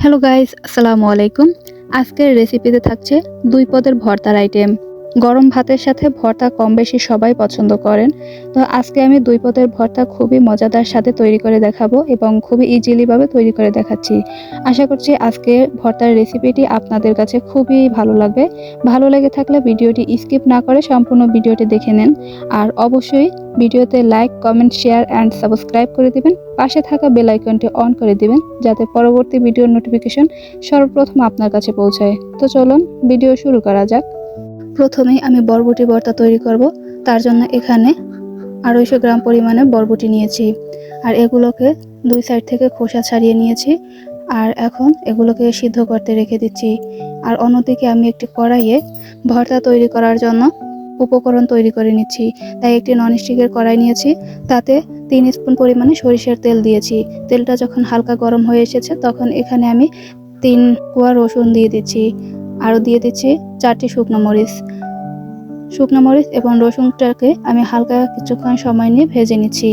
Hello guys, আসসালামু আলাইকুম। আজকের রেসিপিতে থাকছে 2 পদের ভর্তার আইটেম। গরম ভাতের সাথে ভর্তা কম বেশি সবাই পছন্দ করেন। তো আজকে আমি 2 পদের ভর্তা খুবই মজাদার সাথে তৈরি করে দেখাবো এবং খুবই ইজিলি ভাবে তৈরি করে দেখাচ্ছি। আশা করছি আজকে ভর্তার রেসিপিটি আপনাদের কাছে খুবই ভালো লাগবে। ভালো লেগে থাকলে ভিডিওটি স্কিপ না করে সম্পূর্ণ ভিডিওটি দেখে নেন। আর অবশ্যই ভিডিওতে like, comment, share and subscribe করে দিবেন। পাশে থাকা বেল আইকনটি অন করে দিবেন যাতে পরবর্তী ভিডিওর নোটিফিকেশন সর্বপ্রথম আপনার কাছে পৌঁছায়। তো চলুন ভিডিও শুরু করা যাক। প্রথমেই আমি বরবটি ভর্তা তৈরি করব। তার জন্য এখানে 250 গ্রাম পরিমাণে বরবটি নিয়েছি আর এগুলোকে 2 সাইড থেকে খোসা ছাড়িয়ে নিয়েছি। আর এখন এগুলোকে সিদ্ধ করতে রেখে দিচ্ছি। আর অন্যদিকে আমি একটি কড়াইয়ে ভর্তা তৈরি করার জন্য উপকরণ তৈরি করে নিচ্ছি। তাই একটি ননস্টিকের কড়াই নিয়েছি, তাতে 3 স্পুন পরিমাণে সরিষার তেল দিয়েছি। তেলটা যখন হালকা গরম হয়ে এসেছে তখন এখানে আমি 3 কোয়া রসুন দিয়ে দিচ্ছি। আরও দিয়ে দিচ্ছি 4টি শুকনো মরিচ এবং রসুনটাকে আমি হালকা কিছুক্ষণ সময় নিয়ে ভেজে নিচ্ছি।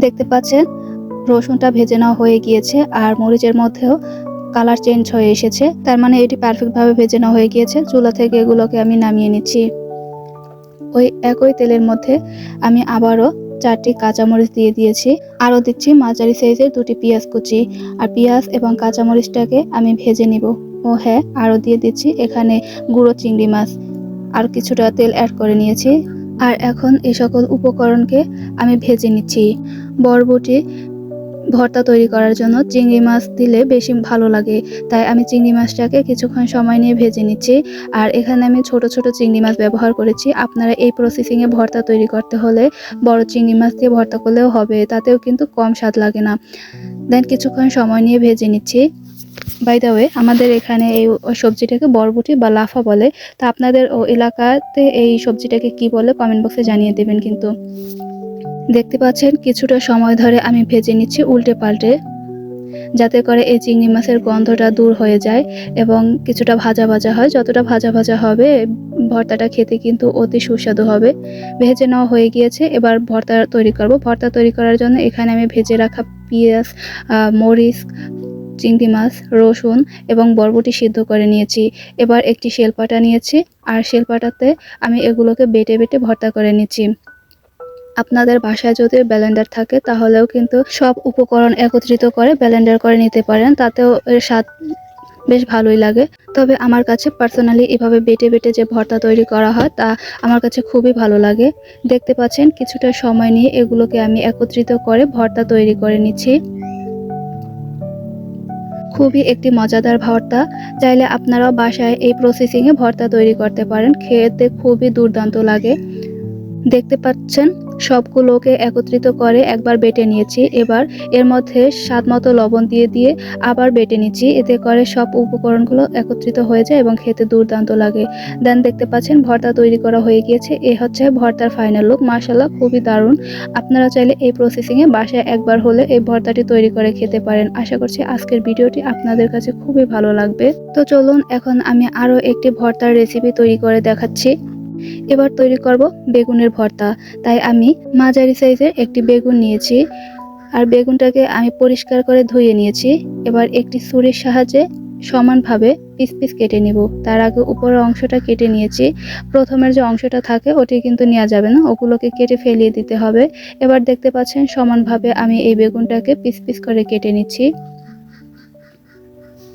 দেখতে পাচ্ছেন রসুনটা ভেজে নেওয়া হয়ে গিয়েছে আর মরিচের মধ্যেও কালার চেঞ্জ হয়ে এসেছে, তার মানে এটি পারফেক্টভাবে ভেজে নেওয়া হয়ে গিয়েছে। চুলা থেকে এগুলোকে আমি নামিয়ে নিচ্ছি। ওই একই তেলের মধ্যে আমি আবারও 4টি কাঁচামরিচ দিয়ে দিয়েছি। আরও দিচ্ছি মাঝারি সাইজের 2টি পেঁয়াজ কুচি। আর পেঁয়াজ এবং কাঁচামরিচটাকে আমি ভেজে নিব। ও হ্যাঁ, আরও দিয়ে দিচ্ছি এখানে গুঁড়ো চিংড়ি মাছ। আর কিছুটা তেল অ্যাড করে নিয়েছি। আর এখন এই সকল উপকরণকে আমি ভেজে নিচ্ছি। বরবটি ভর্তা তৈরি করার জন্য চিংড়ি মাছ দিলে বেশি ভালো লাগে, তাই আমি চিংড়ি মাছটাকে কিছুক্ষণ সময় নিয়ে ভেজে নিচ্ছি। আর এখানে আমি ছোট ছোট চিংড়ি মাছ ব্যবহার করেছি। আপনারা এই প্রসেসিংয়ে ভর্তা তৈরি করতে হলে বড় চিংড়ি মাছ দিয়ে ভর্তা করলেও হবে, তাতেও কিন্তু কম স্বাদ লাগে না। দেন কিছুক্ষণ সময় নিয়ে ভেজে নিচ্ছি। বাই দ্য ওয়ে, আমাদের এখানে এই সবজিটাকে বরবটি বা লাফা বলে। তা আপনাদের এলাকাতে এই সবজিটাকে কি বলে কমেন্ট বক্সে জানিয়ে দেবেন কিন্তু। দেখতে পাচ্ছেন কিছুটা সময় ধরে আমি ভেজে নিচ্ছি উল্টে পাল্টে, যাতে করে এই চিংড়ি মাছের গন্ধটা দূর হয়ে যায় এবং কিছুটা ভাজা ভাজা হয়। যতটা ভাজা ভাজা হবে ভর্তাটা খেতে কিন্তু অতি সুস্বাদু হবে। ভেজে নেওয়া হয়ে গিয়েছে, এবার ভর্তা তৈরি করব। ভর্তা তৈরি করার জন্য এখানে আমি ভেজে রাখা পেঁয়াজ, মরিচ, চিংড়ি মাছ, রসুন এবং বরবটি সিদ্ধ করে নিয়েছি। এবার একটি শিলপাটা নিয়েছি আর শিলপাটাতে আমি এগুলোকে বেটে বেটে ভর্তা করে নিচ্ছি। আপনাদের বাসায় যদি ব্লেন্ডার থাকে তাহলেও কিন্তু সব উপকরণ একত্রিত করে ব্লেন্ডার করে নিতে পারেন, তাতেও এর স্বাদ বেশ ভালোই লাগে। তবে আমার কাছে পার্সোনালি এভাবে বেটে বেটে যে ভর্তা তৈরি করা হয় তা আমার কাছে খুবই ভালো লাগে। দেখতে পাচ্ছেন কিছুটা সময় নিয়ে এগুলোকে আমি একত্রিত করে ভর্তা তৈরি করে নিচ্ছি। খুবই একটি মজাদার ভর্তা। চাইলে আপনারাও বাসায় এই প্রসেসিংয়ে ভর্তা তৈরি করতে পারেন, খেতে খুবই দুর্দান্ত লাগে। দেখতে পাচ্ছেন সবগুলোকে একত্রিত করে একবার বেটে নিয়েছি। এবার এর মধ্যে স্বাদ মতো লবণ দিয়ে দিয়ে আবার বেটে নিচ্ছি, এতে করে সব উপকরণগুলো একত্রিত হয়ে যায় এবং খেতে দুর্দান্ত লাগে। দেন দেখতে পাচ্ছেন ভর্তা তৈরি করা হয়ে গিয়েছে। এ হচ্ছে ভর্তার ফাইনাল লুক। মাশাআল্লাহ, খুবই দারুণ। আপনারা চাইলে এই প্রসেসিংয়ে বাসায় একবার হলে এই ভর্তাটি তৈরি করে খেতে পারেন। আশা করছি আজকের ভিডিওটি আপনাদের কাছে খুবই ভালো লাগবে। তো চলুন এখন আমি আরও একটি ভর্তার রেসিপি তৈরি করে দেখাচ্ছি। এবার তৈরি করব বেগুনের ভর্তা। তাই আমি মাঝারি সাইজের একটি বেগুন নিয়েছি আর বেগুনটাকে আমি পরিষ্কার করে ধুয়ে নিয়েছি। এবার একটি ছুরির সাহায্যে সমানভাবে পিস পিস কেটে নিব। তার আগে উপরের অংশটা কেটে নিয়েছি। প্রথমের যে অংশটা থাকে ওটি কিন্তু নেওয়া যাবে না, ওগুলোকে কেটে ফেলিয়ে দিতে হবে। এবার দেখতে পাচ্ছেন সমানভাবে আমি এই বেগুনটাকে পিস পিস করে কেটে নিচ্ছি।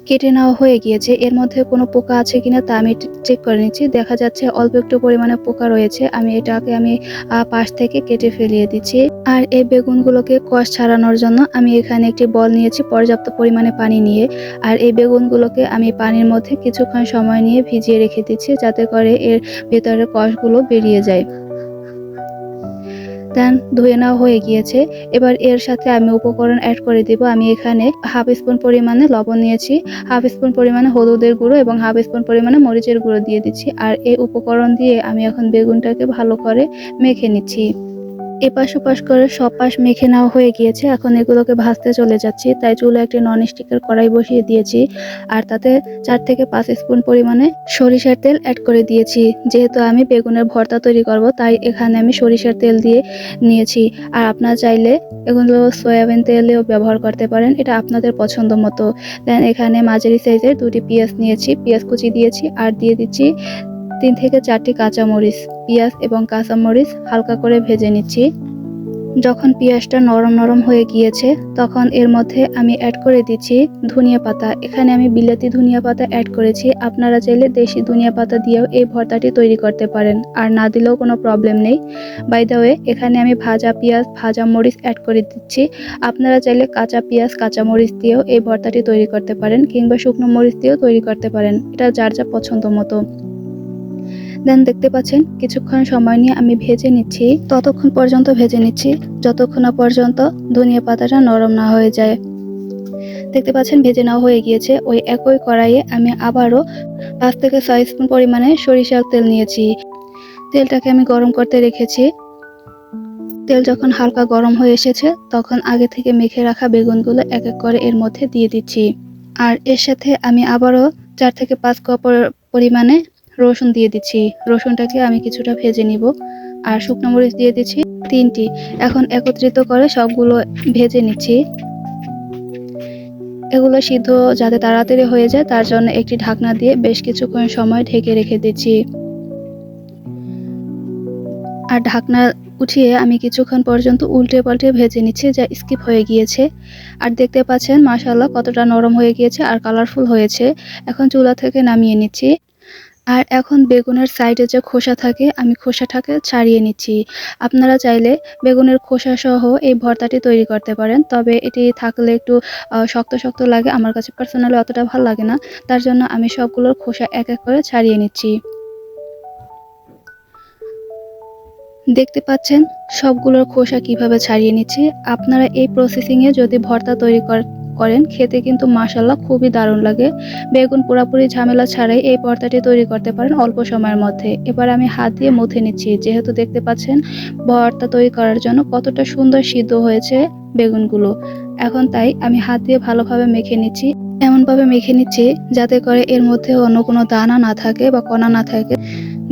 কেটে নেওয়া হয়ে গিয়েছে। এর মধ্যে কোনো পোকা আছে কিনা তা আমি চেক করে নিচ্ছি। দেখা যাচ্ছে অল্প একটু পরিমাণে পোকা রয়েছে। এটাকে পাশ থেকে কেটে ফেলিয়ে দিচ্ছি। আর এই বেগুনগুলোকে কষ ছাড়ানোর জন্য আমি এখানে একটি বল নিয়েছি পর্যাপ্ত পরিমাণে পানি নিয়ে। আর এই বেগুনগুলোকে আমি পানির মধ্যে কিছুক্ষণ সময় নিয়ে ভিজিয়ে রেখে দিচ্ছি, যাতে করে এর ভেতরের কষগুলো বেরিয়ে যায়। দেন ধুয়ে নেওয়া হয়ে গিয়েছে। এবার এর সাথে আমি উপকরণ অ্যাড করে দিব। আমি এখানে হাফ স্পুন পরিমাণে লবণ নিয়েছি, হাফ স্পুন পরিমাণে হলুদের গুঁড়ো এবং হাফ স্পুন পরিমাণে মরিচের গুঁড়ো দিয়ে দিচ্ছি। আর এই উপকরণ দিয়ে আমি এখন বেগুনটাকে ভালো করে মেখে নিচ্ছি। এপাশ ওপাশ করে সব পাশ মেখে নেওয়া হয়ে গিয়েছে। এখন এগুলোকে ভাজতে চলে যাচ্ছি। তাই চুলায় একটি ননস্টিকের কড়াই বসিয়ে দিয়েছি আর তাতে 4 থেকে 5 স্পুন পরিমাণে সরিষার তেল অ্যাড করে দিয়েছি। যেহেতু আমি বেগুনের ভর্তা তৈরি করব, তাই এখানে আমি সরিষার তেল দিয়ে নিয়েছি। আর আপনারা চাইলে এগুলো সয়াবিন তেলেও ব্যবহার করতে পারেন, এটা আপনাদের পছন্দ মতো। দেন এখানে মাঝারি সাইজের 2টি পেঁয়াজ নিয়েছি, পেঁয়াজ কুচি দিয়েছি আর দিয়ে দিচ্ছি 3 থেকে 4টি কাঁচামরিচ। পেঁয়াজ এবং কাঁচামরিচ হালকা করে ভেজে নিচ্ছি। যখন পেঁয়াজটা নরম নরম হয়ে গিয়েছে তখন এর মধ্যে আমি অ্যাড করে দিচ্ছি ধনিয়া পাতা। এখানে আমি বিলাতি ধনিয়া পাতা অ্যাড করেছি, আপনারা চাইলে দেশি ধনিয়া পাতা দিয়েও এই ভর্তাটি তৈরি করতে পারেন, আর না দিলেও কোনো প্রবলেম নেই। বাই দ্য ওয়ে, এখানে আমি ভাজা পেঁয়াজ ভাজা মরিচ অ্যাড করে দিচ্ছি। আপনারা চাইলে কাঁচা পেঁয়াজ কাঁচা মরিচ দিয়েও এই ভর্তাটি তৈরি করতে পারেন, কিংবা শুকনো মরিচ দিয়েও তৈরি করতে পারেন, এটা যার যা পছন্দ মতো। দেন দেখতে পাচ্ছেন কিছুক্ষণ সময় নিয়ে আমি ভেজে নিচ্ছি, ততক্ষণ পর্যন্ত ভেজে নিচ্ছি যতক্ষণ না পর্যন্ত ধনিয়া পাতাটা নরম না হয়ে যায়। দেখতে পাচ্ছেন ভেজে নেওয়া হয়ে গিয়েছে। ওই একই কড়াইয়ে আমি আবারও 5 থেকে 6 স্পুন পরিমাণে সরিষার তেল নিয়েছি। তেলটাকে আমি গরম করতে রেখেছি। তেল যখন হালকা গরম হয়ে এসেছে তখন আগে থেকে মেখে রাখা বেগুনগুলো এক এক করে এর মধ্যে দিয়ে দিচ্ছি। আর এর সাথে আমি আবারও 4 থেকে 5 কোয়া পরিমাণে রসুন দিয়ে দিচ্ছি। রসুনটাকে আমি কিছুটা ভেজে নিব। আর শুকনো মরিচ দিয়ে দিচ্ছি 3টি। এখন একত্রিত করে সবগুলো ভেজে নিচ্ছি। এগুলো সিদ্ধ যাতে তাড়াতাড়ি হয়ে যায় তার জন্য একটি ঢাকনা দিয়ে বেশ কিছুক্ষণ সময় ঢেকে রেখে দিচ্ছি। আর ঢাকনা উঠিয়ে আমি কিছুক্ষণ পর্যন্ত উল্টে পাল্টে ভেজে নিচ্ছি, যা স্কিপ হয়ে গিয়েছে। আর দেখতে পাচ্ছেন মাশাআল্লাহ কতটা নরম হয়ে গিয়েছে আর কালারফুল হয়েছে। এখন চুলা থেকে নামিয়ে নিচ্ছি। আর এখন বেগুনের সাইডে যে খোসা থাকে আমি খোসাটাকে ছাড়িয়ে নিচ্ছি। আপনারা চাইলে বেগুনের খোসা সহ এই ভর্তাটি তৈরি করতে পারেন, তবে এটি থাকলে একটু শক্ত শক্ত লাগে, আমার কাছে পার্সোনালি অতটা ভালো লাগে না। তার জন্য আমি সবগুলোর খোসা এক এক করে ছাড়িয়ে নিচ্ছি। দেখতে পাচ্ছেন সবগুলোর খোসা কিভাবে ছাড়িয়ে নিচ্ছি। আপনারা এই প্রসেসিংয়ে যদি ভর্তা তৈরি করেন খেতে কিন্তু মাশাআল্লাহ খুবই দারুণ লাগে। বেগুন পুরোপুরি ঝামেলা ছাড়াই এই ভর্তাটি তৈরি করতে পারেন অল্প সময়ের মধ্যে। এবার আমি হাত দিয়ে মুথে নিচ্ছি, যেহেতু দেখতে পাচ্ছেন ভর্তা তৈরি করার জন্য কতটা সুন্দর সিদ্ধ হয়েছে বেগুনগুলো। এখন তাই আমি হাত দিয়ে ভালোভাবে মেখে নিচ্ছি, এমনভাবে মেখে নিচ্ছি যাতে করে এর মধ্যে অন্য কোনো দানা না থাকে বা কণা না থাকে।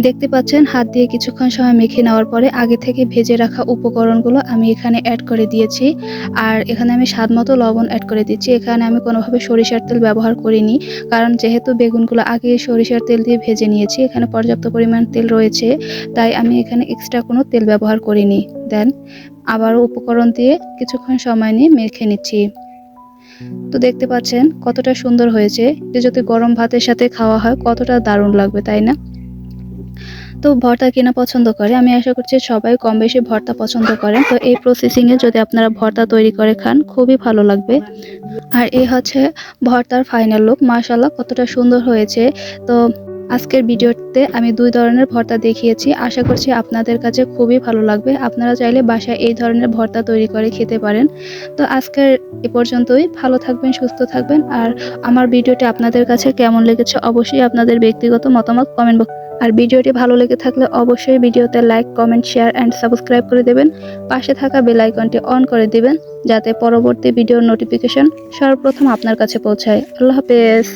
দেখতে পাচ্ছেন হাত দিয়ে কিছুক্ষণ সময় মেখে নেওয়ার পরে আগে থেকে ভেজে রাখা উপকরণগুলো আমি এখানে অ্যাড করে দিয়েছি। আর এখানে আমি স্বাদ মতো লবণ অ্যাড করে দিচ্ছি। এখানে আমি কোনোভাবে সরিষার তেল ব্যবহার করিনি, কারণ যেহেতু বেগুনগুলো আগে সরিষার তেল দিয়ে ভেজে নিয়েছি, এখানে পর্যাপ্ত পরিমাণ তেল রয়েছে, তাই আমি এখানে এক্সট্রা কোনো তেল ব্যবহার করিনি। দেন আবারও উপকরণ দিয়ে কিছুক্ষণ সময় নিয়ে মেখে নিচ্ছি। তো দেখতে পাচ্ছেন কতটা সুন্দর হয়েছে। এটা যদি গরম ভাতের সাথে খাওয়া হয় কতটা দারুণ লাগবে, তাই না? তো ভর্তা কেনা পছন্দ করে, আমি আশা করছি সবাই কম বেশি ভর্তা পছন্দ করেন। তো এই প্রসেসিংয়ে যদি আপনারা ভর্তা তৈরি করে খান খুবই ভালো লাগবে। আর এই হচ্ছে ভর্তার ফাইনাল লুক। মাশাআল্লাহ কতটা সুন্দর হয়েছে। তো আজকের ভিডিওতে আমি 2 ধরনের ভর্তা দেখিয়েছি, আশা করছি আপনাদের কাছে খুবই ভালো লাগবে। আপনারা চাইলে বাসায় এই ধরনের ভর্তা তৈরি করে খেতে পারেন। তো আজকের এ পর্যন্তই। ভালো থাকবেন, সুস্থ থাকবেন। আর আমার ভিডিওটি আপনাদের কাছে কেমন লেগেছে অবশ্যই আপনাদের ব্যক্তিগত মতামত কমেন্ট বক্সে। আর ভিডিওটি ভালো লেগে থাকলে অবশ্যই ভিডিওতে like, comment, share and subscribe করে দেবেন। পাশে থাকা বেল আইকনটি অন করে দিবেন যাতে পরবর্তী ভিডিওর নোটিফিকেশন সর্বপ্রথম আপনার কাছে পৌঁছায়। আল্লাহ হাফেজ।